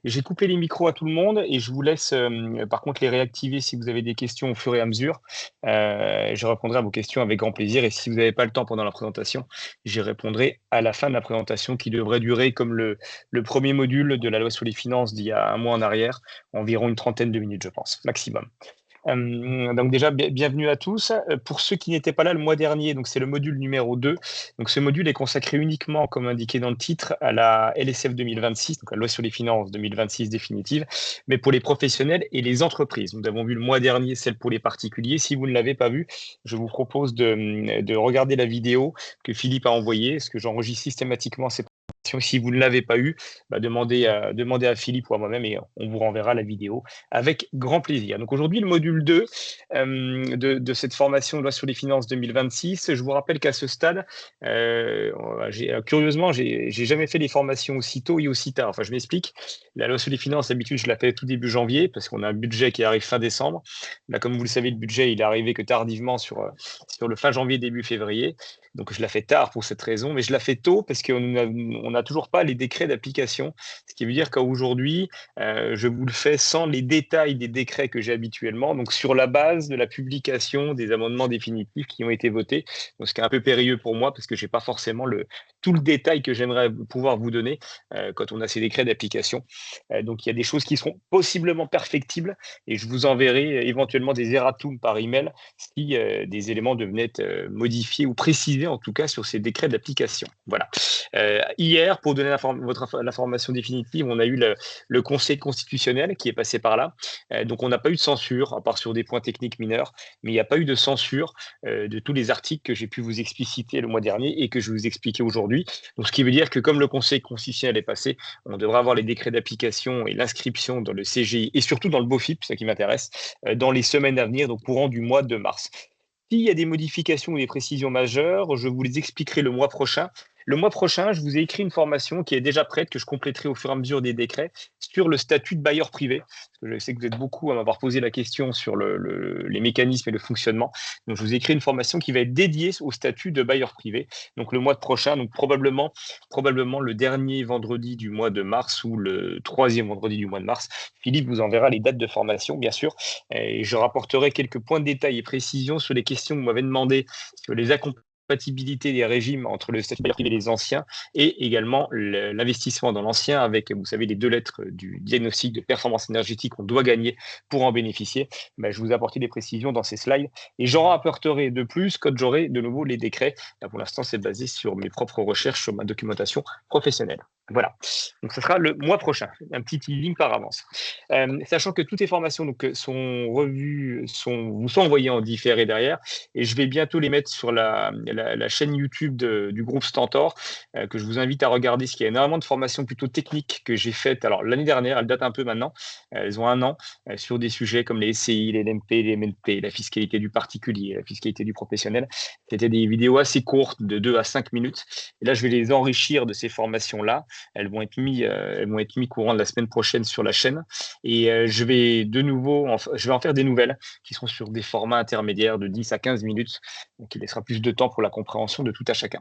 J'ai coupé les micros à tout le monde et je vous laisse, par contre, les réactiver si vous avez des questions au fur et à mesure. Je répondrai à vos questions avec grand plaisir et si vous n'avez pas le temps pendant la présentation, j'y répondrai à la fin de la présentation qui devrait durer comme le premier module de la loi sur les finances d'il y a un mois en arrière, environ une trentaine de minutes, je pense, maximum. Donc déjà, bienvenue à tous. Pour ceux qui n'étaient pas là le mois dernier, donc c'est le module numéro 2. Donc ce module est consacré uniquement, comme indiqué dans le titre, à la LSF 2026, donc la loi sur les finances 2026 définitive, mais pour les professionnels et les entreprises. Nous avons vu le mois dernier celle pour les particuliers. Si vous ne l'avez pas vue, je vous propose de regarder la vidéo que Philippe a envoyée, parce que j'enregistre systématiquement ces présentations. Si vous ne l'avez pas eu, demandez à Philippe ou à moi-même et on vous renverra la vidéo avec grand plaisir. Donc aujourd'hui, le module 2 de cette formation de loi sur les finances 2026. Je vous rappelle qu'à ce stade, curieusement, j'ai jamais fait les formations aussi tôt et aussi tard. Enfin, je m'explique. La loi sur les finances, d'habitude, je la fais tout début janvier parce qu'on a un budget qui arrive fin décembre. Là, comme vous le savez, le budget, il est arrivé que tardivement sur le fin janvier, début février. Donc, je la fais tard pour cette raison, mais je la fais tôt parce qu'on n'a toujours pas les décrets d'application. Ce qui veut dire qu'aujourd'hui, je vous le fais sans les détails des décrets que j'ai habituellement, donc sur la base de la publication des amendements définitifs qui ont été votés. Donc, ce qui est un peu périlleux pour moi parce que je n'ai pas forcément tout le détail que j'aimerais pouvoir vous donner quand on a ces décrets d'application. Donc il y a des choses qui seront possiblement perfectibles et je vous enverrai éventuellement des erratums par email si des éléments devenaient être modifiés ou précisés en tout cas sur ces décrets d'application. Voilà. Hier, pour donner l'information définitive, on a eu le Conseil constitutionnel qui est passé par là. Donc on n'a pas eu de censure, à part sur des points techniques mineurs, mais il n'y a pas eu de censure de tous les articles que j'ai pu vous expliciter le mois dernier et que je vais vous expliquer aujourd'hui. Donc ce qui veut dire que comme le Conseil constitutionnel est passé, on devra avoir les décrets d'application et l'inscription dans le CGI et surtout dans le BOFIP, c'est ça qui m'intéresse, dans les semaines à venir, donc courant du mois de mars. S'il y a des modifications ou des précisions majeures, je vous les expliquerai le mois prochain. Le mois prochain, je vous ai écrit une formation qui est déjà prête, que je compléterai au fur et à mesure des décrets, sur le statut de bailleur privé. Parce que je sais que vous êtes beaucoup à m'avoir posé la question sur les mécanismes et le fonctionnement. Donc, je vous ai écrit une formation qui va être dédiée au statut de bailleur privé. Donc, le mois prochain, donc probablement le dernier vendredi du mois de mars ou le troisième vendredi du mois de mars. Philippe vous enverra les dates de formation, bien sûr. Et je rapporterai quelques points de détail et précisions sur les questions que vous m'avez demandé sur les compatibilité des régimes entre le statut de bailleur privé et les anciens et également l'investissement dans l'ancien avec, vous savez, les 2 lettres du diagnostic de performance énergétique qu'on doit gagner pour en bénéficier. Je vous ai apporté des précisions dans ces slides et j'en rapporterai de plus quand j'aurai de nouveau les décrets. Là, pour l'instant, c'est basé sur mes propres recherches, sur ma documentation professionnelle. Voilà. Donc, ce sera le mois prochain. Un petit teasing par avance. Sachant que toutes les formations donc, sont revues, vous sont envoyées en différé derrière et je vais bientôt les mettre sur la chaîne YouTube du groupe Stentor, que je vous invite à regarder, parce qu'il y a énormément de formations plutôt techniques que j'ai faites. Alors, l'année dernière, elles datent un peu maintenant, elles ont 1 an, sur des sujets comme les SCI, les LMP, les MNP, la fiscalité du particulier, la fiscalité du professionnel. C'était des vidéos assez courtes, de 2 à 5 minutes. Et là, je vais les enrichir de ces formations-là. Elles vont être mises courant de la semaine prochaine sur la chaîne. Et je vais en faire des nouvelles qui seront sur des formats intermédiaires de 10 à 15 minutes, donc il laissera plus de temps pour la compréhension de tout à chacun.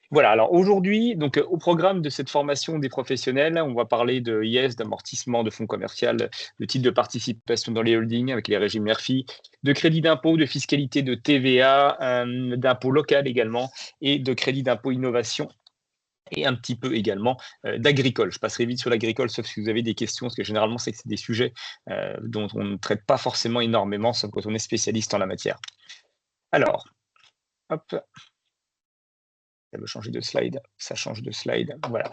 Voilà, alors aujourd'hui, donc au programme de cette formation des professionnels, on va parler de IS, d'amortissement, de fonds commercial, de titres de participation dans les holdings avec les régimes MERFI, de crédit d'impôt, de fiscalité de TVA, d'impôt local également, et de crédit d'impôt innovation et un petit peu également d'agricole. Je passerai vite sur l'agricole, sauf si vous avez des questions, parce que généralement, c'est des sujets dont on ne traite pas forcément énormément, sauf quand on est spécialiste en la matière. Alors, hop, ça veut changer de slide, ça change de slide, voilà.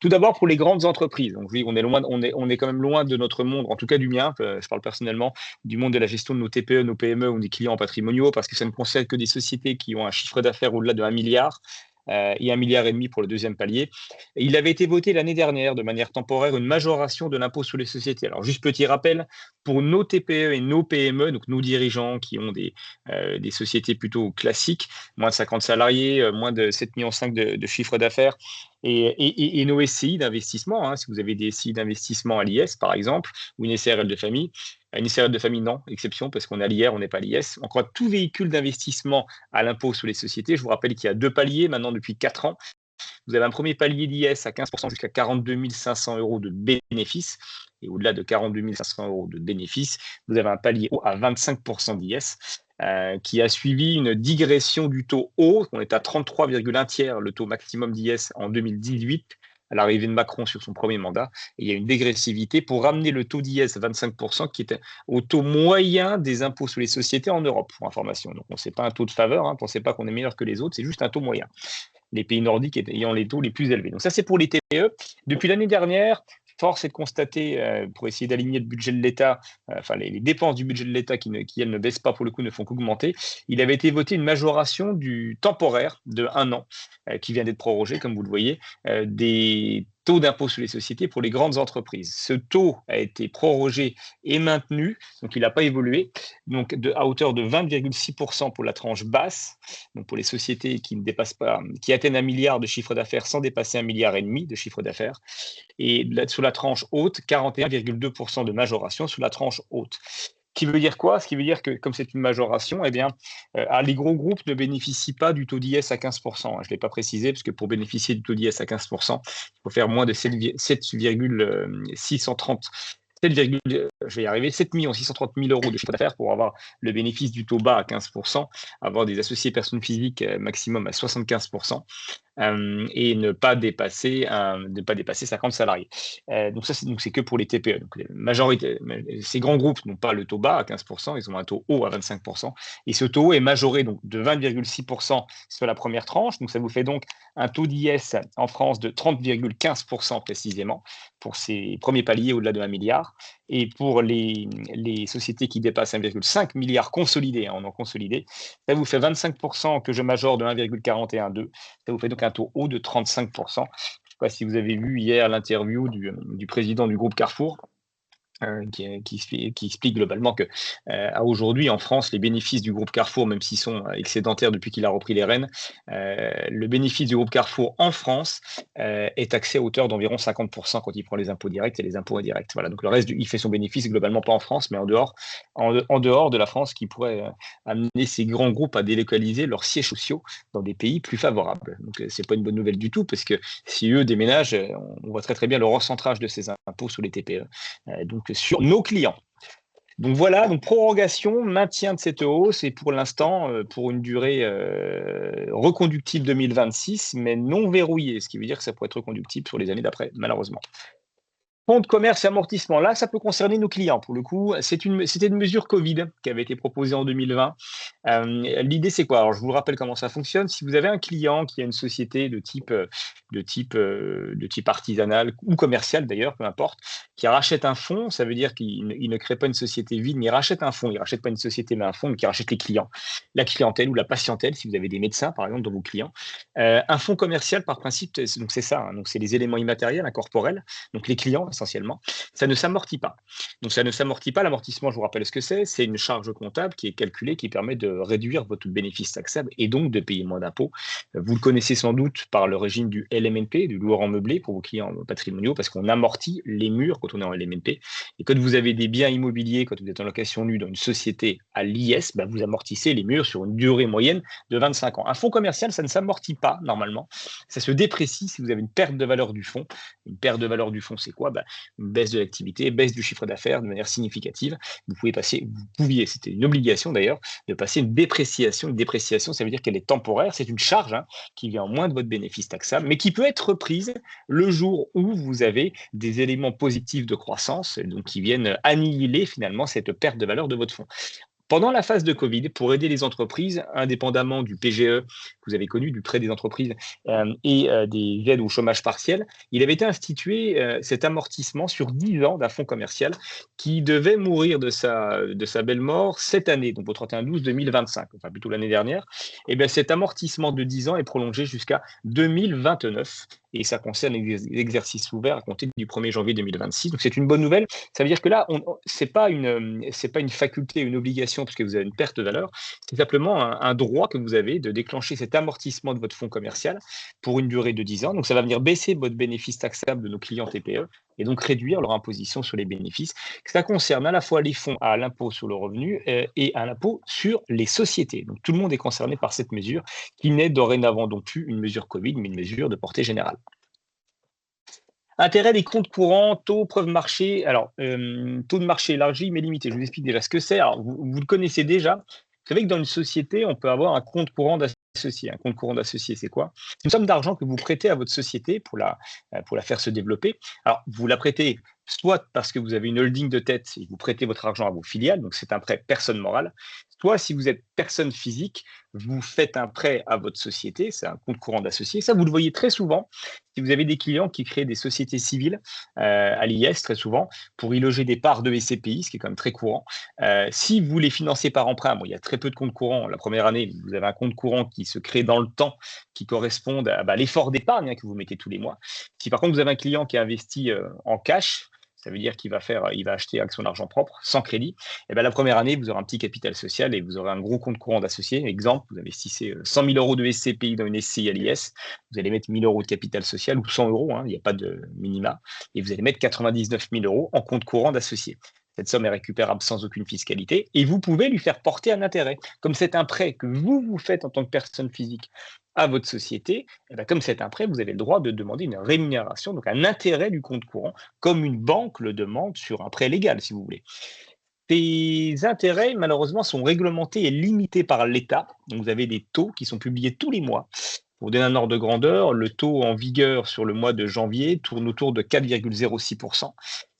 Tout d'abord, pour les grandes entreprises, donc oui, on est quand même loin de notre monde, en tout cas du mien, je parle personnellement, du monde de la gestion de nos TPE, nos PME ou des clients patrimoniaux, parce que ça ne concerne que des sociétés qui ont un chiffre d'affaires au-delà de 1 milliard, et 1,5 milliard pour le deuxième palier. Et il avait été voté l'année dernière, de manière temporaire, une majoration de l'impôt sur les sociétés. Alors, juste petit rappel, pour nos TPE et nos PME, donc nos dirigeants qui ont des sociétés plutôt classiques, moins de 50 salariés, moins de 7,5 millions de chiffre d'affaires, et nos SCI d'investissement, hein, si vous avez des SCI d'investissement à l'IS, par exemple, ou une SARL de famille. Une SARL de famille, non, exception, parce qu'on a l'IR, on n'est pas à l'IS. Encore tout véhicule d'investissement à l'impôt sur les sociétés. Je vous rappelle qu'il y a 2 paliers maintenant depuis 4 ans. Vous avez un premier palier d'IS à 15% jusqu'à 42 500 € de bénéfices. Et au-delà de 42 500 € de bénéfices, vous avez un palier haut à 25% d'IS. Qui a suivi une digression du taux haut. On est à 33,1 tiers, le taux maximum d'IS en 2018, à l'arrivée de Macron sur son premier mandat. Et il y a une dégressivité pour ramener le taux d'IS à 25%, qui était au taux moyen des impôts sur les sociétés en Europe, pour information. Donc, ce n'est pas un taux de faveur, ne pensez pas qu'on est meilleur que les autres, c'est juste un taux moyen. Les pays nordiques ayant les taux les plus élevés. Donc ça, c'est pour les TPE. Depuis l'année dernière, force est de constater, pour essayer d'aligner le budget de l'État, enfin les dépenses du budget de l'État qui, elles, ne baissent pas, pour le coup, ne font qu'augmenter. Il avait été voté une majoration du temporaire de 1 an, qui vient d'être prorogé, comme vous le voyez, des taux d'impôt sur les sociétés pour les grandes entreprises. Ce taux a été prorogé et maintenu, donc il n'a pas évolué, donc à hauteur de 20,6% pour la tranche basse, donc pour les sociétés qui ne dépassent pas, qui atteignent 1 milliard de chiffre d'affaires sans dépasser 1,5 milliard de chiffre d'affaires. Et sur la tranche haute, 41,2% de majoration sur la tranche haute. Ce qui veut dire quoi? Ce qui veut dire que, comme c'est une majoration, eh bien, les gros groupes ne bénéficient pas du taux d'IS à 15%. Je ne l'ai pas précisé, parce que pour bénéficier du taux d'IS à 15%, il faut faire moins de 7,630 je vais y arriver, 7 630 000 € de chiffre d'affaires pour avoir le bénéfice du taux bas à 15%, avoir des associés personnes physiques maximum à 75%. Et ne pas dépasser 50 salariés. Donc ça, c'est que pour les TPE. Donc, ces grands groupes n'ont pas le taux bas à 15%, ils ont un taux haut à 25%. Et ce taux haut est majoré donc, de 20,6% sur la première tranche. Donc ça vous fait donc un taux d'IS en France de 30,15% précisément pour ces premiers paliers au-delà de 1 milliard. Et pour les sociétés qui dépassent 1,5 milliard consolidés, en non consolidé, ça vous fait 25% que je majore de 1,412. Ça vous fait donc un taux haut de 35%. Je ne sais pas si vous avez vu hier l'interview du président du groupe Carrefour, qui explique globalement que aujourd'hui en France, les bénéfices du groupe Carrefour, même s'ils sont excédentaires depuis qu'il a repris les rênes, le bénéfice du groupe Carrefour en France est taxé à hauteur d'environ 50% quand il prend les impôts directs et les impôts indirects. Voilà, donc le reste, il fait son bénéfice globalement pas en France, mais en dehors de la France, qui pourrait amener ces grands groupes à délocaliser leurs sièges sociaux dans des pays plus favorables. Donc c'est pas une bonne nouvelle du tout, parce que si eux déménagent, on voit très bien le recentrage de ces impôts sur les TPE. Donc sur nos clients. Donc voilà, donc prorogation, maintien de cette hausse, et pour l'instant, pour une durée reconductible 2026, mais non verrouillée, ce qui veut dire que ça pourrait être reconductible sur les années d'après, malheureusement. Fonds de commerce et amortissement, là, ça peut concerner nos clients. Pour le coup, c'était une mesure Covid qui avait été proposée en 2020. L'idée, c'est quoi? Alors, je vous rappelle comment ça fonctionne. Si vous avez un client qui a une société de type artisanal ou commercial, d'ailleurs, peu importe, qui rachète un fonds, ça veut dire qu'il ne crée pas une société vide, mais il rachète un fonds. Il ne rachète pas une société, mais un fonds, mais qui rachète les clients, la clientèle ou la patientèle, si vous avez des médecins, par exemple, dans vos clients. Un fonds commercial, par principe, donc c'est ça. Donc, c'est les éléments immatériels, incorporels, donc les clients essentiellement. Ça ne s'amortit pas. Donc, ça ne s'amortit pas. L'amortissement, je vous rappelle ce que c'est. C'est une charge comptable qui est calculée, qui permet de réduire votre bénéfice taxable et donc de payer moins d'impôts. Vous le connaissez sans doute par le régime du LMNP, du loueur en meublé pour vos clients patrimoniaux, parce qu'on amortit les murs quand on est en LMNP. Et quand vous avez des biens immobiliers, quand vous êtes en location nue dans une société à l'IS, vous amortissez les murs sur une durée moyenne de 25 ans. Un fonds commercial, ça ne s'amortit pas normalement. Ça se déprécie si vous avez une perte de valeur du fonds. Une perte de valeur du fonds, c'est quoi? Une baisse de l'activité, baisse du chiffre d'affaires de manière significative. Vous pouviez, c'était une obligation d'ailleurs, de passer une dépréciation. Une dépréciation, ça veut dire qu'elle est temporaire. C'est une charge qui vient en moins de votre bénéfice taxable, mais qui peut être reprise le jour où vous avez des éléments positifs de croissance, donc qui viennent annihiler finalement cette perte de valeur de votre fonds. Pendant la phase de Covid, pour aider les entreprises, indépendamment du PGE que vous avez connu, du prêt des entreprises et des aides au chômage partiel, il avait été institué cet amortissement sur 10 ans d'un fonds commercial qui devait mourir de sa belle mort cette année, donc au 31/12/2025, enfin plutôt l'année dernière. Et bien cet amortissement de 10 ans est prolongé jusqu'à 2029. Et ça concerne l'exercice ouvert à compter du 1er janvier 2026. Donc c'est une bonne nouvelle. Ça veut dire que là, ce n'est pas une faculté, une obligation, parce que vous avez une perte de valeur. C'est simplement un droit que vous avez de déclencher cet amortissement de votre fonds commercial pour une durée de 10 ans. Donc ça va venir baisser votre bénéfice taxable de nos clients TPE et donc réduire leur imposition sur les bénéfices. Ça concerne à la fois les fonds à l'impôt sur le revenu et à l'impôt sur les sociétés. Donc tout le monde est concerné par cette mesure qui n'est dorénavant donc plus une mesure Covid, mais une mesure de portée générale. Intérêt des comptes courants, taux, preuve marché. Alors, taux de marché élargi mais limité. Je vous explique déjà ce que c'est. Alors, vous le connaissez déjà. Vous savez que dans une société, on peut avoir un compte courant d'associé. Un compte courant d'associé, c'est quoi? C'est une somme d'argent que vous prêtez à votre société pour la faire se développer. Alors, vous la prêtez soit parce que vous avez une holding de tête et vous prêtez votre argent à vos filiales, donc c'est un prêt personne morale, soit si vous êtes personne physique, vous faites un prêt à votre société, c'est un compte courant d'associé. Ça, vous le voyez très souvent si vous avez des clients qui créent des sociétés civiles à l'IS, très souvent, pour y loger des parts de SCPI, ce qui est quand même très courant. Si vous les financez par emprunt, bon, il y a très peu de comptes courants la première année, vous avez un compte courant qui se crée dans le temps, qui correspond à l'effort d'épargne que vous mettez tous les mois. Si par contre vous avez un client qui investit en cash, ça veut dire qu'il va acheter avec son argent propre, sans crédit. Et bien la première année, vous aurez un petit capital social et vous aurez un gros compte courant d'associé. Exemple, vous investissez 100 000 euros de SCPI dans une SCI à l'IS, vous allez mettre 1 000 euros de capital social ou 100 euros, il n'y a pas de minima, et vous allez mettre 99 000 euros en compte courant d'associé. Cette somme est récupérable sans aucune fiscalité et vous pouvez lui faire porter un intérêt. Comme c'est un prêt que vous faites en tant que personne physique à votre société, et bien comme c'est un prêt, vous avez le droit de demander une rémunération, donc un intérêt du compte courant, comme une banque le demande sur un prêt légal, si vous voulez. Ces intérêts, malheureusement, sont réglementés et limités par l'État. Donc, vous avez des taux qui sont publiés tous les mois. Pour vous donner un ordre de grandeur, le taux en vigueur sur le mois de janvier tourne autour de 4,06%.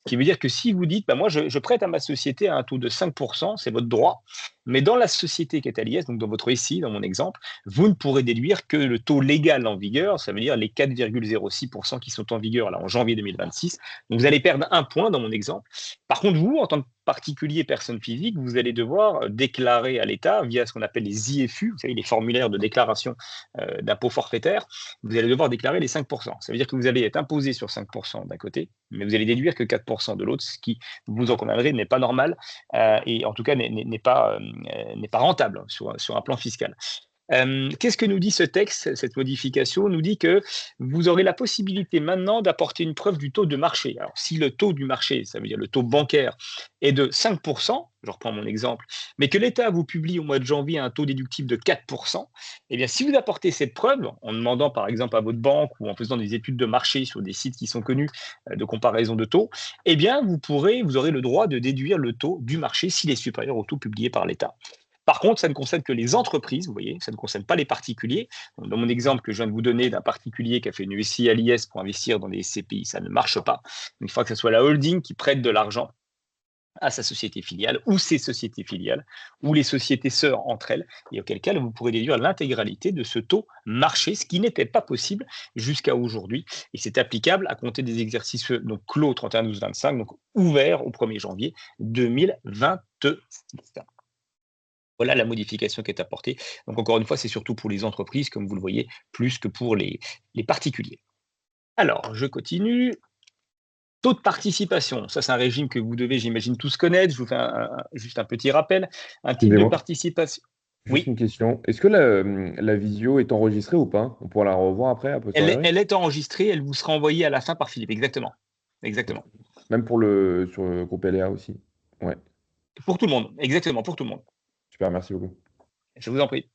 Ce qui veut dire que si vous dites, bah moi, je prête à ma société à un taux de 5%, c'est votre droit, mais dans la société qui est à l'IS, donc dans votre SI, dans mon exemple, vous ne pourrez déduire que le taux légal en vigueur, ça veut dire les 4,06% qui sont en vigueur là en janvier 2026. Donc vous allez perdre 1 point dans mon exemple. Par contre, vous, en tant que particulier, personne physique, vous allez devoir déclarer à l'État via ce qu'on appelle les IFU, vous savez, les formulaires de déclaration d'impôt forfaitaire, vous allez devoir déclarer les 5%. Ça veut dire que vous allez être imposé sur 5% d'un côté, mais vous allez déduire que 4% de l'autre, ce qui, vous en conviendrez, n'est pas normal et en tout cas n'est pas rentable sur un plan fiscal. Qu'est-ce que nous dit ce texte, cette modification? Nous dit que vous aurez la possibilité maintenant d'apporter une preuve du taux de marché. Alors, si le taux du marché, ça veut dire le taux bancaire, est de 5%, je reprends mon exemple, mais que l'État vous publie au mois de janvier un taux déductible de 4%, eh bien, si vous apportez cette preuve, en demandant par exemple à votre banque ou en faisant des études de marché sur des sites qui sont connus de comparaison de taux, eh bien, vous aurez le droit de déduire le taux du marché s'il est supérieur au taux publié par l'État. Par contre, ça ne concerne que les entreprises, vous voyez, ça ne concerne pas les particuliers. Donc, dans mon exemple que je viens de vous donner d'un particulier qui a fait une SCI à l'IS pour investir dans des SCPI, ça ne marche pas. Donc, il faut que ce soit la holding qui prête de l'argent à sa société filiale ou ses sociétés filiales ou les sociétés sœurs entre elles, et auquel cas vous pourrez déduire l'intégralité de ce taux marché, ce qui n'était pas possible jusqu'à aujourd'hui. Et c'est applicable à compter des exercices donc clos 31-12-25, donc ouverts au 1er janvier 2026. Voilà la modification qui est apportée. Donc encore une fois, c'est surtout pour les entreprises, comme vous le voyez, plus que pour les particuliers. Alors, je continue. Taux de participation, ça c'est un régime que vous devez, j'imagine, tous connaître. Je vous fais juste un petit rappel. Un type de Excusez-moi, participation. juste Oui, une question. Est-ce que la visio est enregistrée ou pas? On pourra la revoir après, a posteriori? elle est enregistrée, elle vous sera envoyée à la fin par Philippe. Exactement. Ok. Exactement. Même sur le groupe LA aussi. Ouais, Pour tout le monde. Exactement, pour tout le monde. super, merci beaucoup. Je vous en prie.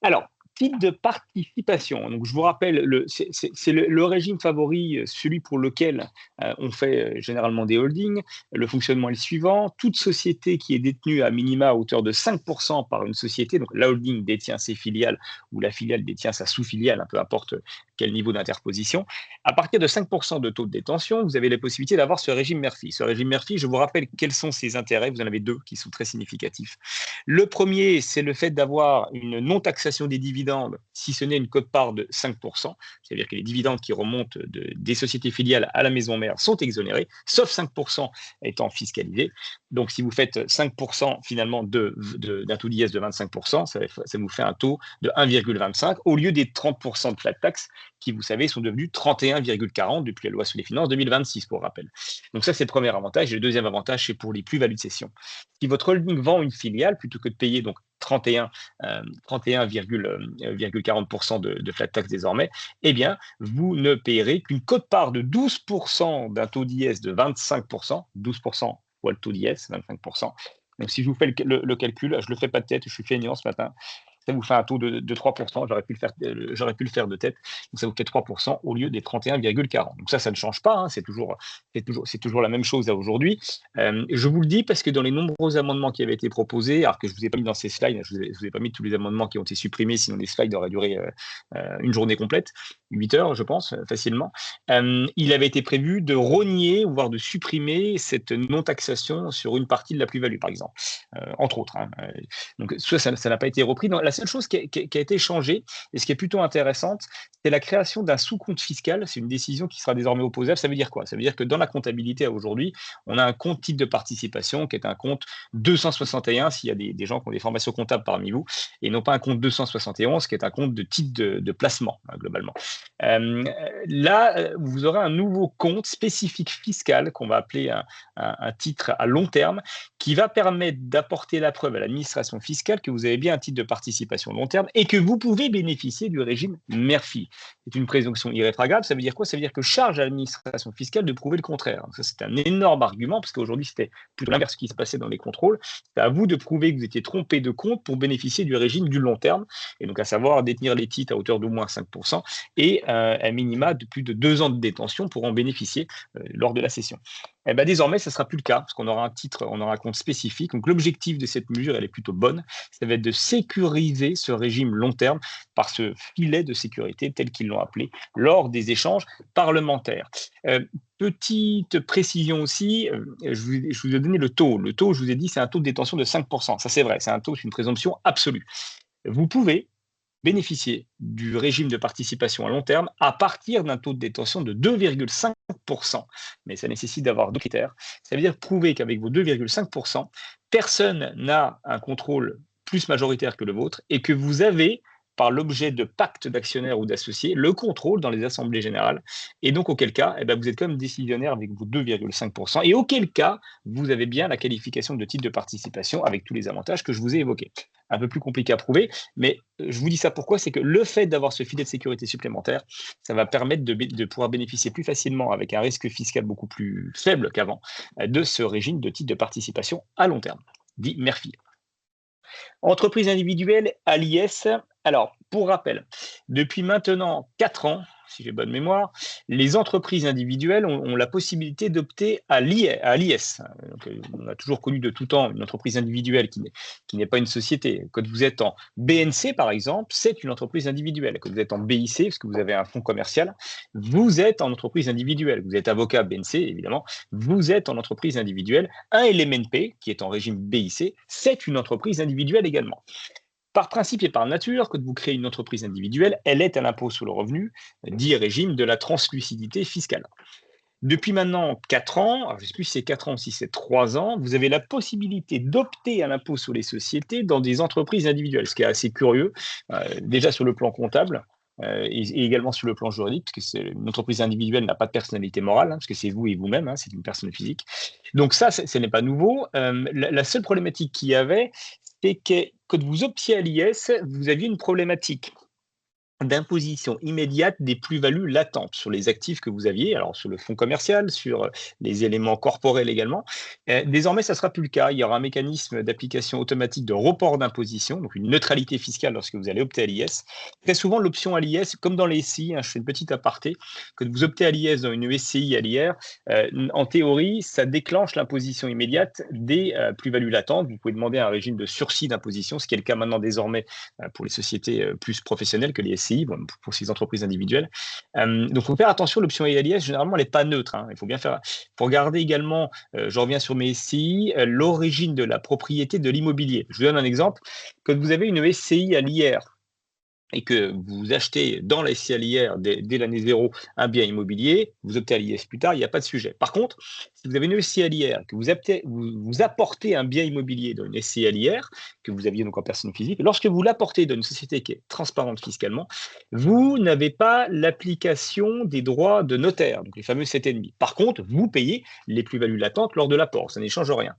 Alors, type de participation. Donc, je vous rappelle, c'est le régime favori, celui pour lequel on fait généralement des holdings. Le fonctionnement est le suivant. Toute société qui est détenue à minima à hauteur de 5% par une société, donc la holding détient ses filiales ou la filiale détient sa sous-filiale, peu importe quel niveau d'interposition. À partir de 5% de taux de détention, vous avez la possibilité d'avoir ce régime Murphy. Ce régime Murphy, je vous rappelle quels sont ses intérêts. Vous en avez 2 qui sont très significatifs. Le premier, c'est le fait d'avoir une non-taxation des dividendes, si ce n'est une quote-part de 5%, c'est-à-dire que les dividendes qui remontent des sociétés filiales à la maison mère sont exonérés, sauf 5% étant fiscalisés. Donc, si vous faites 5% finalement d'un taux d'IS de 25%, ça vous fait un taux de 1,25 au lieu des 30% de flat tax qui, vous savez, sont devenus 31,40 depuis la loi sur les finances 2026, pour rappel. Donc ça, c'est le premier avantage. Et le deuxième avantage, c'est pour les plus-values de cession. Si votre holding vend une filiale, plutôt que de payer donc 31,40% de flat tax désormais, eh bien, vous ne payerez qu'une quote-part de 12% d'un taux d'IS de 25%, 12% fois le taux d'IS, 25%. Donc, si je vous fais le calcul, je ne le fais pas de tête, je suis feignant ce matin, ça vous fait un taux de 3%, j'aurais pu le faire de tête, donc ça vous fait 3% au lieu des 31,40. Donc ça ne change pas, hein, c'est toujours la même chose à aujourd'hui. Je vous le dis parce que dans les nombreux amendements qui avaient été proposés, alors que je ne vous ai pas mis dans ces slides, je ne vous ai pas mis tous les amendements qui ont été supprimés, sinon les slides auraient duré une journée complète, 8 heures, je pense, facilement. Il avait été prévu de rogner, voire de supprimer cette non-taxation sur une partie de la plus-value, par exemple, entre autres. Hein. Donc ça n'a pas été repris. La seule chose qui a été changée, et ce qui est plutôt intéressante, c'est la création d'un sous-compte fiscal. C'est une décision qui sera désormais opposable. Ça veut dire quoi? Ça veut dire que dans la comptabilité aujourd'hui, on a un compte titre de participation qui est un compte 261, s'il y a des gens qui ont des formations comptables parmi vous, et non pas un compte 271, qui est un compte de titre de placement, hein, globalement. Là, vous aurez un nouveau compte spécifique fiscal qu'on va appeler un titre à long terme, qui va permettre d'apporter la preuve à l'administration fiscale que vous avez bien un titre de participation long terme et que vous pouvez bénéficier du régime Murphy. C'est une présomption irréfragable. Ça veut dire quoi? Ça veut dire que charge à l'administration fiscale de prouver le contraire. Donc ça, c'est un énorme argument, parce qu'aujourd'hui, c'était plutôt l'inverse qui se passait dans les contrôles. C'est à vous de prouver que vous étiez trompé de compte pour bénéficier du régime du long terme, et donc à savoir détenir les titres à hauteur d'au moins 5% et un minima de plus de 2 ans de détention pour en bénéficier lors de la cession. Eh ben, désormais, ça ne sera plus le cas, parce qu'on aura un titre, on aura un compte spécifique. Donc l'objectif de cette mesure, elle est plutôt bonne. Ça va être de sécuriser ce régime long terme par ce filet de sécurité, tel qu'ils l'ont appelé, lors des échanges parlementaires. Petite précision aussi, je vous ai donné le taux. Le taux, je vous ai dit, c'est un taux de détention de 5%. Ça, c'est vrai, c'est un taux, c'est une présomption absolue. Vous pouvez bénéficier du régime de participation à long terme à partir d'un taux de détention de 2,5%. Mais ça nécessite d'avoir deux critères. Ça veut dire prouver qu'avec vos 2,5%, personne n'a un contrôle plus majoritaire que le vôtre et que vous avez, par l'objet de pactes d'actionnaires ou d'associés, le contrôle dans les assemblées générales. Et donc, auquel cas, eh ben, vous êtes comme décisionnaire avec vos 2,5%. Et auquel cas, vous avez bien la qualification de titre de participation avec tous les avantages que je vous ai évoqués. Un peu plus compliqué à prouver, mais je vous dis ça pourquoi? C'est que le fait d'avoir ce filet de sécurité supplémentaire, ça va permettre de pouvoir bénéficier plus facilement, avec un risque fiscal beaucoup plus faible qu'avant, de ce régime de titre de participation à long terme, dit Murphy. Entreprise individuelle à l'IS. Alors, pour rappel, depuis maintenant 4 ans, si j'ai bonne mémoire, les entreprises individuelles ont la possibilité d'opter à l'IS. Donc, on a toujours connu de tout temps une entreprise individuelle qui n'est pas une société. Quand vous êtes en BNC, par exemple, c'est une entreprise individuelle. Quand vous êtes en BIC, parce que vous avez un fonds commercial, vous êtes en entreprise individuelle. Vous êtes avocat BNC, évidemment, vous êtes en entreprise individuelle. Un LMNP, qui est en régime BIC, c'est une entreprise individuelle également. Par principe et par nature, quand vous créez une entreprise individuelle, elle est à l'impôt sur le revenu, dit régime de la translucidité fiscale. Depuis maintenant 4 ans, je ne sais plus si c'est 4 ans ou si c'est 3 ans, vous avez la possibilité d'opter à l'impôt sur les sociétés dans des entreprises individuelles, ce qui est assez curieux, déjà sur le plan comptable. Et également sur le plan juridique, parce que une entreprise individuelle n'a pas de personnalité morale, hein, parce que c'est vous et vous-même, hein, c'est une personne physique. Donc ça, ce n'est pas nouveau. La seule problématique qu'il y avait, c'est que quand vous optiez à l'IS, vous aviez une problématique d'imposition immédiate des plus-values latentes sur les actifs que vous aviez, alors sur le fonds commercial, sur les éléments corporels également. Désormais, ça ne sera plus le cas. Il y aura un mécanisme d'application automatique de report d'imposition, donc une neutralité fiscale lorsque vous allez opter à l'IS. Très souvent, l'option à l'IS, comme dans les SCI, hein, je fais une petite aparté, quand vous optez à l'IS dans une SCI à l'IR, en théorie, ça déclenche l'imposition immédiate des plus-values latentes. Vous pouvez demander un régime de sursis d'imposition, ce qui est le cas maintenant désormais pour les sociétés plus professionnelles que les SCI. Pour ces entreprises individuelles. Donc, il faut faire attention, l'option ALIS, généralement, elle n'est pas neutre. Hein. Il faut bien faire. Pour regarder également, je reviens sur mes SCI, l'origine de la propriété de l'immobilier. Je vous donne un exemple. Quand vous avez une SCI à l'IR, et que vous achetez dans la SCI à l'IR dès l'année zéro un bien immobilier, vous optez à l'IS plus tard, il n'y a pas de sujet. Par contre, si vous avez une SCI à l'IR, que vous apportez un bien immobilier dans une SCI à l'IR, que vous aviez donc en personne physique, lorsque vous l'apportez dans une société qui est transparente fiscalement, vous n'avez pas l'application des droits de notaire, donc les fameux 7,5. Par contre, vous payez les plus-values latentes lors de l'apport, ça n'échange rien.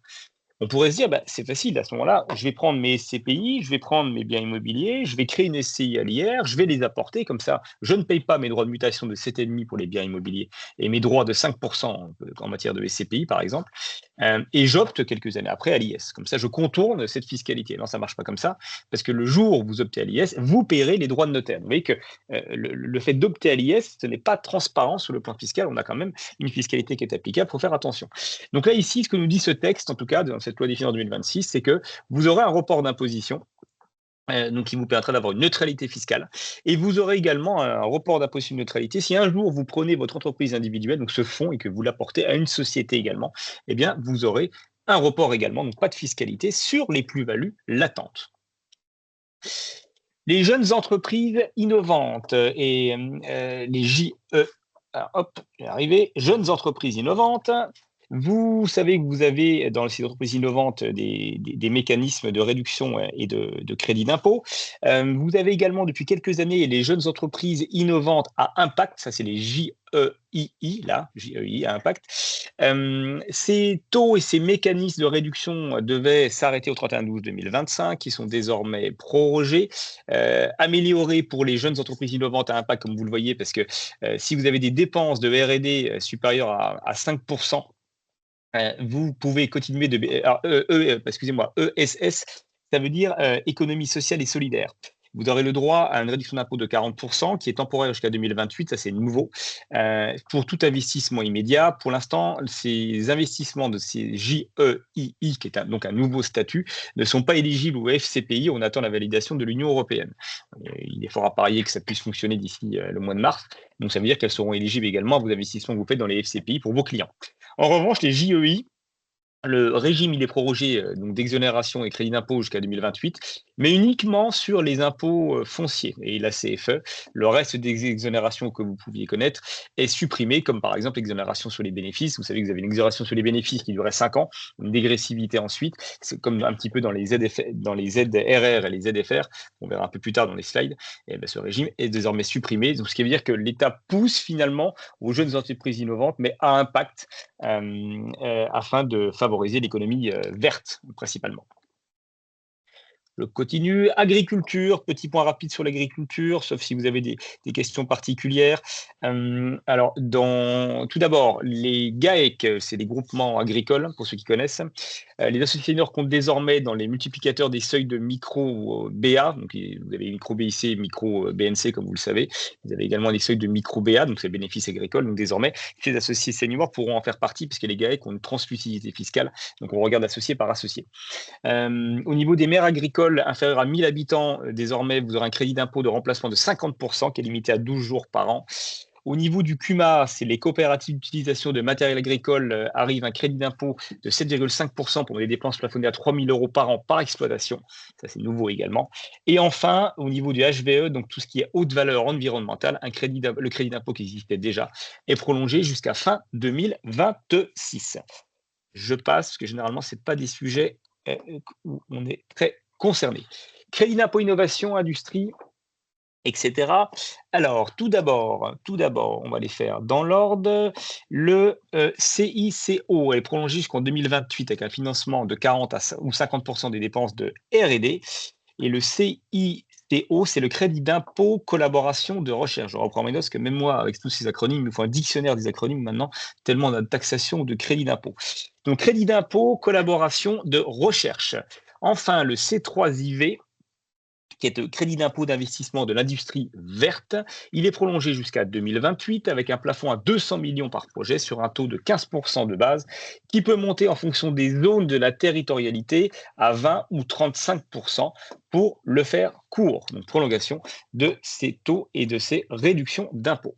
On pourrait se dire, bah, c'est facile à ce moment-là, je vais prendre mes SCPI, je vais prendre mes biens immobiliers, je vais créer une SCI à l'IR, je vais les apporter comme ça, je ne paye pas mes droits de mutation de 7,5 pour les biens immobiliers et mes droits de 5% en matière de SCPI par exemple, et j'opte quelques années après à l'IS. Comme ça, je contourne cette fiscalité. Non, ça ne marche pas comme ça, parce que le jour où vous optez à l'IS, vous paierez les droits de notaire. Vous voyez que le fait d'opter à l'IS, ce n'est pas transparent sur le plan fiscal, on a quand même une fiscalité qui est applicable, il faut faire attention. Donc là, ici, ce que nous dit ce texte, en tout cas, dans cette loi des finances 2026, c'est que vous aurez un report d'imposition, donc qui vous permettra d'avoir une neutralité fiscale. Et vous aurez également un report d'imposition de neutralité. Si un jour vous prenez votre entreprise individuelle, donc ce fonds, et que vous l'apportez à une société également, eh bien, vous aurez un report également, donc pas de fiscalité sur les plus-values latentes. Les jeunes entreprises innovantes et les JE, alors, hop, je vais arriver, jeunes entreprises innovantes. Vous savez que vous avez dans ces entreprises innovantes des mécanismes de réduction et de crédit d'impôt. Vous avez également depuis quelques années les jeunes entreprises innovantes à impact, ça c'est les JEII, là, JEI à impact. Ces taux et ces mécanismes de réduction devaient s'arrêter au 31/12/2025, qui sont désormais prorogés, améliorés pour les jeunes entreprises innovantes à impact, comme vous le voyez, parce que si vous avez des dépenses de R&D supérieures à 5%, vous pouvez continuer de. Alors, excusez-moi, ESS, ça veut dire économie sociale et solidaire. Vous aurez le droit à une réduction d'impôt de 40% qui est temporaire jusqu'à 2028, ça c'est nouveau, pour tout investissement immédiat. Pour l'instant, ces investissements de ces JEII, qui est donc un nouveau statut, ne sont pas éligibles au FCPI. On attend la validation de l'Union européenne. Il est fort à parier que ça puisse fonctionner d'ici le mois de mars. Donc ça veut dire qu'elles seront éligibles également à vos investissements que vous faites dans les FCPI pour vos clients. En revanche, les JEI, le régime, il est prorogé donc d'exonération et crédit d'impôt jusqu'à 2028, mais uniquement sur les impôts fonciers et la CFE. Le reste des exonérations que vous pouviez connaître est supprimé, comme par exemple l'exonération sur les bénéfices. Vous savez que vous avez une exonération sur les bénéfices qui durait 5 ans, une dégressivité ensuite. C'est comme un petit peu dans les ZRR et les ZFR, on verra un peu plus tard dans les slides. Et bien, ce régime est désormais supprimé. Donc, ce qui veut dire que l'État pousse finalement aux jeunes entreprises innovantes, mais à impact, afin de favoriser l'économie verte principalement. Je continue. Agriculture, petit point rapide sur l'agriculture, sauf si vous avez des questions particulières. Alors, tout d'abord, les GAEC, c'est des groupements agricoles, pour ceux qui connaissent. Les associés seniors comptent désormais dans les multiplicateurs des seuils de micro BA. Donc, vous avez micro BIC, micro BNC, comme vous le savez. Vous avez également des seuils de micro BA, donc c'est bénéfices agricoles. Donc, désormais, ces associés seniors pourront en faire partie, puisque les GAEC ont une translucidité fiscale. Donc, on regarde associé par associé. Au niveau des mers agricoles inférieures à 1000 habitants, désormais, vous aurez un crédit d'impôt de remplacement de 50% qui est limité à 12 jours par an. Au niveau du CUMA, c'est les coopératives d'utilisation de matériel agricole, arrive un crédit d'impôt de 7,5% pour les dépenses plafonnées à 3 000 € par an par exploitation. Ça, c'est nouveau également. Et enfin, au niveau du HVE, donc tout ce qui est haute valeur environnementale, le crédit d'impôt qui existait déjà est prolongé jusqu'à fin 2026. Je passe, parce que généralement, ce n'est pas des sujets où on est très concerné. Crédit d'impôt innovation, industrie, etc. Alors, tout d'abord, on va les faire dans l'ordre. Le CICO est prolongé jusqu'en 2028 avec un financement de 40 ou 50% des dépenses de R&D. Et le CICO, c'est le crédit d'impôt collaboration de recherche. Je reprends mes notes, parce que même moi, avec tous ces acronymes, il me faut un dictionnaire des acronymes maintenant, tellement on a de taxation ou de crédit d'impôt. Donc, crédit d'impôt, collaboration de recherche. Enfin, le C3IV, qui est le crédit d'impôt d'investissement de l'industrie verte. Il est prolongé jusqu'à 2028 avec un plafond à 200 millions par projet sur un taux de 15% de base qui peut monter en fonction des zones de la territorialité à 20 ou 35% pour le faire court. Donc, prolongation de ces taux et de ces réductions d'impôts.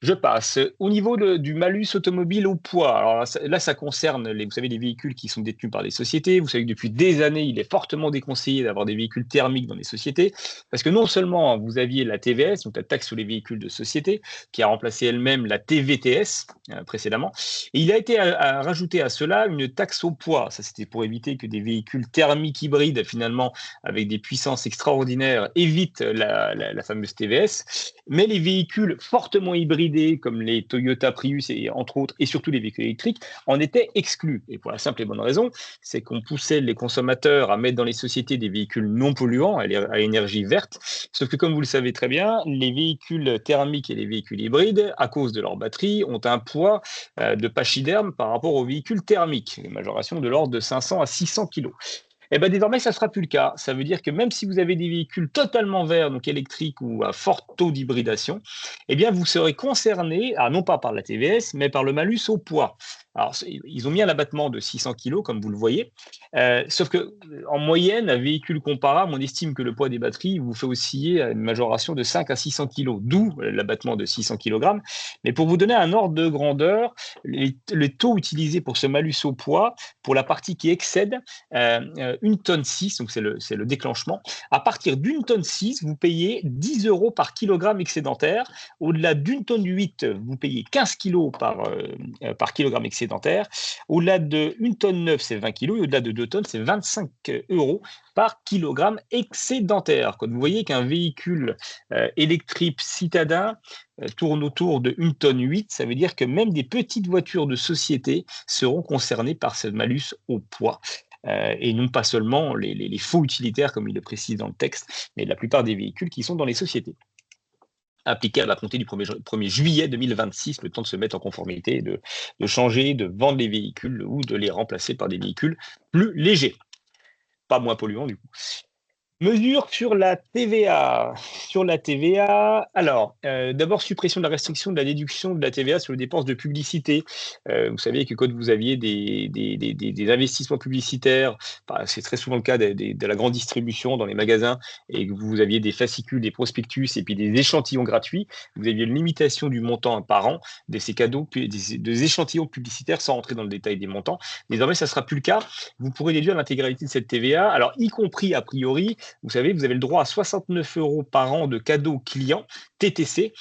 Je passe. Au niveau du malus automobile au poids, alors là, ça concerne vous savez, les véhicules qui sont détenus par les sociétés. Vous savez que depuis des années, il est fortement déconseillé d'avoir des véhicules thermiques dans les sociétés, parce que non seulement vous aviez la TVS, donc la taxe sur les véhicules de société, qui a remplacé elle-même la TVTS précédemment, et il a été rajouté à cela une taxe au poids. Ça, c'était pour éviter que des véhicules thermiques hybrides, finalement, avec des puissances extraordinaires, évitent la fameuse TVS. Mais les véhicules fortement hybridés, comme les Toyota Prius et entre autres, et surtout les véhicules électriques, en étaient exclus. Et pour la simple et bonne raison, c'est qu'on poussait les consommateurs à mettre dans les sociétés des véhicules non polluants, à énergie verte. Sauf que, comme vous le savez très bien, les véhicules thermiques et les véhicules hybrides, à cause de leur batterie, ont un poids de pachyderme par rapport aux véhicules thermiques, une majoration de l'ordre de 500 à 600 kg. Eh ben, désormais, ça ne sera plus le cas. Ça veut dire que même si vous avez des véhicules totalement verts, donc électriques ou à fort taux d'hybridation, eh bien, vous serez concerné, non pas par la TVS, mais par le malus au poids. Alors, ils ont mis un abattement de 600 kg, comme vous le voyez. Sauf que, en moyenne, un véhicule comparable, on estime que le poids des batteries vous fait osciller à une majoration de 5 à 600 kg, d'où l'abattement de 600 kg. Mais pour vous donner un ordre de grandeur, les taux utilisés pour ce malus au poids, pour la partie qui excède 1 tonne 6, donc c'est le déclenchement. À partir d'1 tonne 6, vous payez 10 euros par kilogramme excédentaire. Au-delà d'1 tonne 8, vous payez 15 kilos par kilogramme excédentaire. Au-delà de 1 tonne 9, c'est 20 kilos. Et au-delà de 2 tonnes, c'est 25 euros par kilogramme excédentaire. Quand vous voyez qu'un véhicule électrique citadin tourne autour de 1 tonne 8, ça veut dire que même des petites voitures de société seront concernées par ce malus au poids. Et non pas seulement les faux utilitaires, comme il le précise dans le texte, mais la plupart des véhicules qui sont dans les sociétés. Applicable à compter du 1er juillet 2026, le temps de se mettre en conformité, de changer, de vendre les véhicules ou de les remplacer par des véhicules plus légers, pas moins polluants du coup. Mesures sur la TVA. Sur la TVA, alors, d'abord, suppression de la restriction de la déduction de la TVA sur les dépenses de publicité. Vous savez que quand vous aviez des investissements publicitaires, c'est très souvent le cas de la grande distribution dans les magasins, et que vous aviez des fascicules, des prospectus et puis des échantillons gratuits, vous aviez une limitation du montant par an de ces cadeaux, des échantillons publicitaires, sans rentrer dans le détail des montants. Désormais, ça ne sera plus le cas. Vous pourrez déduire l'intégralité de cette TVA, alors y compris a priori, vous savez, vous avez le droit à 69 euros par an de cadeaux clients TTC,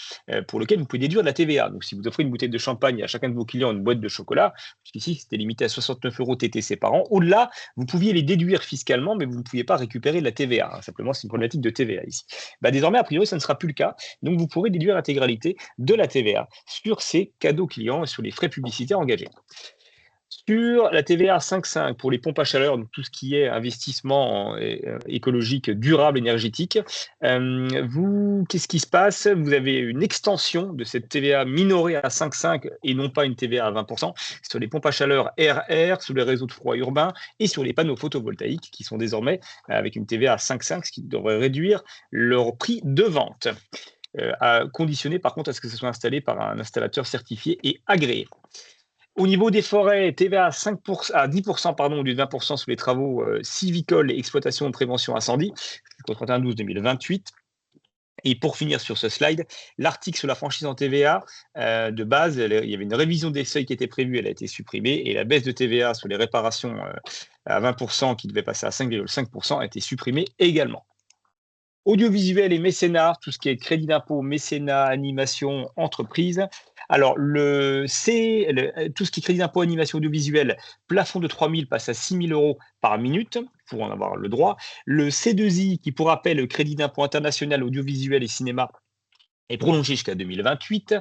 pour lequel vous pouvez déduire de la TVA. Donc, si vous offrez une bouteille de champagne à chacun de vos clients, une boîte de chocolat, jusqu'ici, c'était limité à 69 euros TTC par an. Au-delà, vous pouviez les déduire fiscalement, mais vous ne pouviez pas récupérer de la TVA. Simplement, c'est une problématique de TVA ici. Désormais, a priori, ça ne sera plus le cas. Donc, vous pourrez déduire l'intégralité de la TVA sur ces cadeaux clients et sur les frais publicitaires engagés. Sur la TVA 5,5 pour les pompes à chaleur, donc tout ce qui est investissement écologique, durable, énergétique, qu'est-ce qui se passe? Vous avez une extension de cette TVA minorée à 5,5 et non pas une TVA à 20% sur les pompes à chaleur RR, sur les réseaux de froid urbains et sur les panneaux photovoltaïques qui sont désormais avec une TVA à 5,5, ce qui devrait réduire leur prix de vente. Conditionné par contre à ce que ce soit installé par un installateur certifié et agréé. Au niveau des forêts, TVA à 10%, pardon, au lieu de 20% sur les travaux civicoles et exploitation de prévention incendie, jusqu'au 31/12/2028. Et pour finir sur ce slide, l'article sur la franchise en TVA, de base, il y avait une révision des seuils qui était prévue, elle a été supprimée, et la baisse de TVA sur les réparations à 20% qui devait passer à 5,5% a été supprimée également. Audiovisuel et mécénat, tout ce qui est crédit d'impôt, mécénat, animation, entreprise. Alors, tout ce qui est crédit d'impôt, animation audiovisuelle, plafond de 3 000 passe à 6 000 euros par minute pour en avoir le droit. Le C2I, qui pour rappel, le crédit d'impôt international audiovisuel et cinéma, est prolongé jusqu'à 2028,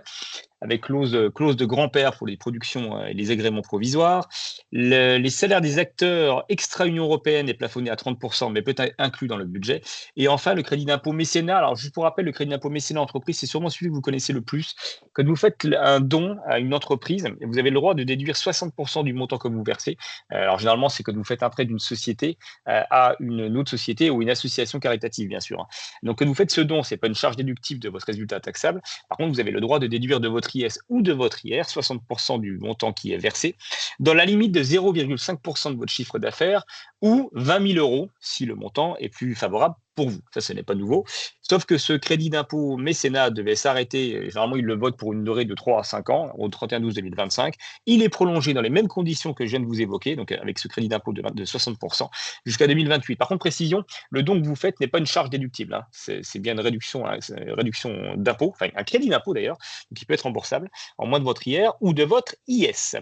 avec clause de grand-père pour les productions et les agréments provisoires. Les salaires des acteurs extra-Union européenne est plafonné à 30%, mais peut être inclus dans le budget. Et enfin, le crédit d'impôt mécénat. Alors, juste pour rappel, le crédit d'impôt mécénat entreprise, c'est sûrement celui que vous connaissez le plus. Quand vous faites un don à une entreprise, vous avez le droit de déduire 60% du montant que vous versez. Alors, généralement, c'est quand vous faites un prêt d'une société à une autre société ou une association caritative, bien sûr. Donc, quand vous faites ce don, ce n'est pas une charge déductible de votre résultat taxable. Par contre, vous avez le droit de déduire de votre IS ou de votre IR 60% du montant qui est versé, dans la limite de 0,5% de votre chiffre d'affaires ou 20 000 euros si le montant est plus favorable pour vous. Ça, ce n'est pas nouveau. Sauf que ce crédit d'impôt mécénat devait s'arrêter, généralement, ils le votent pour une durée de 3 à 5 ans, au 31/12/2025. Il est prolongé dans les mêmes conditions que je viens de vous évoquer, donc avec ce crédit d'impôt de 60% jusqu'à 2028. Par contre, précision, le don que vous faites n'est pas une charge déductible, hein. C'est bien une réduction, hein, réduction d'impôt, enfin un crédit d'impôt d'ailleurs, qui peut être remboursable en moins de votre IR ou de votre IS.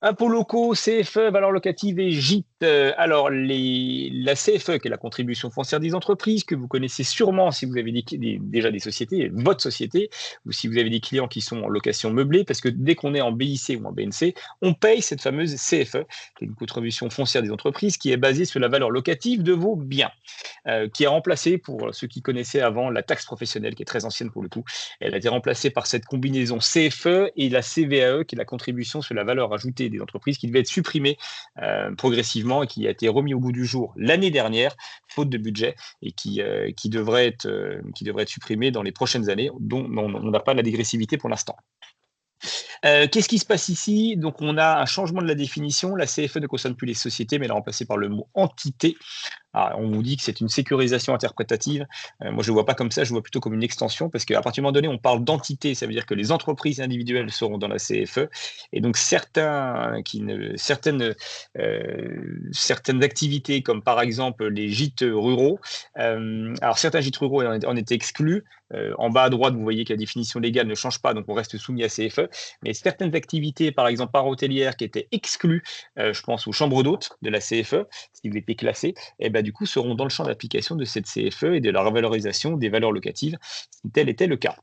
Impôts locaux, CFE, valeurs locatives et gîtes. Alors, la CFE, qui est la contribution foncière des entreprises, que vous connaissez sûrement si vous avez déjà des sociétés, votre société, ou si vous avez des clients qui sont en location meublée, parce que dès qu'on est en BIC ou en BNC, on paye cette fameuse CFE, qui est une contribution foncière des entreprises, qui est basée sur la valeur locative de vos biens, qui est remplacée, pour ceux qui connaissaient avant, la taxe professionnelle, qui est très ancienne pour le coup. Elle a été remplacée par cette combinaison CFE et la CVAE, qui est la contribution sur la valeur ajoutée des entreprises, qui devait être supprimée progressivement et qui a été remis au goût du jour l'année dernière, faute de budget, et qui devrait être supprimée dans les prochaines années, dont on n'a pas la dégressivité pour l'instant. Qu'est-ce qui se passe ici? Donc, on a un changement de la définition. La CFE ne concerne plus les sociétés, mais elle est remplacée par le mot entité. Ah, on vous dit que c'est une sécurisation interprétative. Moi, je ne le vois pas comme ça, je le vois plutôt comme une extension, parce qu'à partir du moment donné, on parle d'entité, ça veut dire que les entreprises individuelles seront dans la CFE, et donc certaines activités, comme par exemple les gîtes ruraux, alors certains gîtes ruraux en étaient exclus. En bas à droite, vous voyez que la définition légale ne change pas, donc on reste soumis à CFE, mais certaines activités, par exemple para-hôtelières, qui étaient exclues, je pense aux chambres d'hôtes de la CFE, si vous étiez classé, et ben, du coup, seront dans le champ d'application de cette CFE et de la revalorisation des valeurs locatives, si tel était le cas.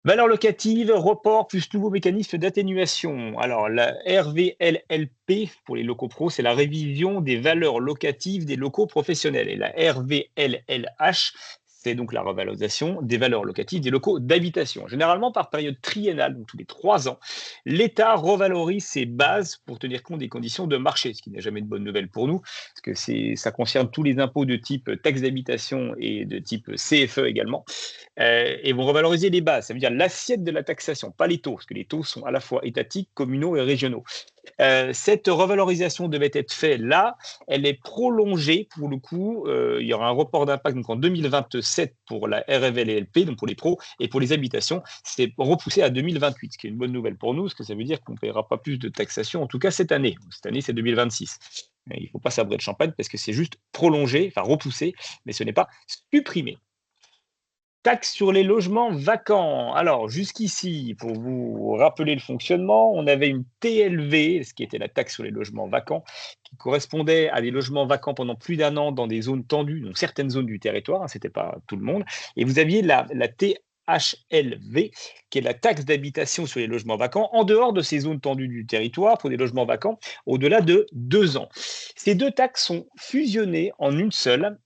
Valeurs locatives, report plus nouveau mécanisme d'atténuation. Alors, la RVLLP pour les locaux pro, c'est la révision des valeurs locatives des locaux professionnels. Et la RVLLH, c'est donc la revalorisation des valeurs locatives des locaux d'habitation. Généralement, par période triennale, donc tous les 3 ans, l'État revalorise ses bases pour tenir compte des conditions de marché, ce qui n'est jamais de bonne nouvelle pour nous, parce que ça concerne tous les impôts de type taxe d'habitation et de type CFE également, et vont revaloriser les bases, ça veut dire l'assiette de la taxation, pas les taux, parce que les taux sont à la fois étatiques, communaux et régionaux. Cette revalorisation devait être faite là, elle est prolongée pour le coup, il y aura un report d'impact donc en 2027 pour la RVLLP, donc pour les pros, et pour les habitations, c'est repoussé à 2028, ce qui est une bonne nouvelle pour nous, parce que ça veut dire qu'on ne paiera pas plus de taxation, en tout cas cette année. Cette année, c'est 2026. Il ne faut pas sabrer de champagne parce que c'est juste prolongé, enfin repoussé, mais ce n'est pas supprimé. Taxe sur les logements vacants. Alors, jusqu'ici, pour vous rappeler le fonctionnement, on avait une TLV, ce qui était la taxe sur les logements vacants, qui correspondait à des logements vacants pendant plus d'un an dans des zones tendues, donc certaines zones du territoire, hein, ce n'était pas tout le monde. Et vous aviez la THLV, qui est la taxe d'habitation sur les logements vacants, en dehors de ces zones tendues du territoire, pour des logements vacants au-delà de 2 ans. Ces deux taxes sont fusionnées en une seule,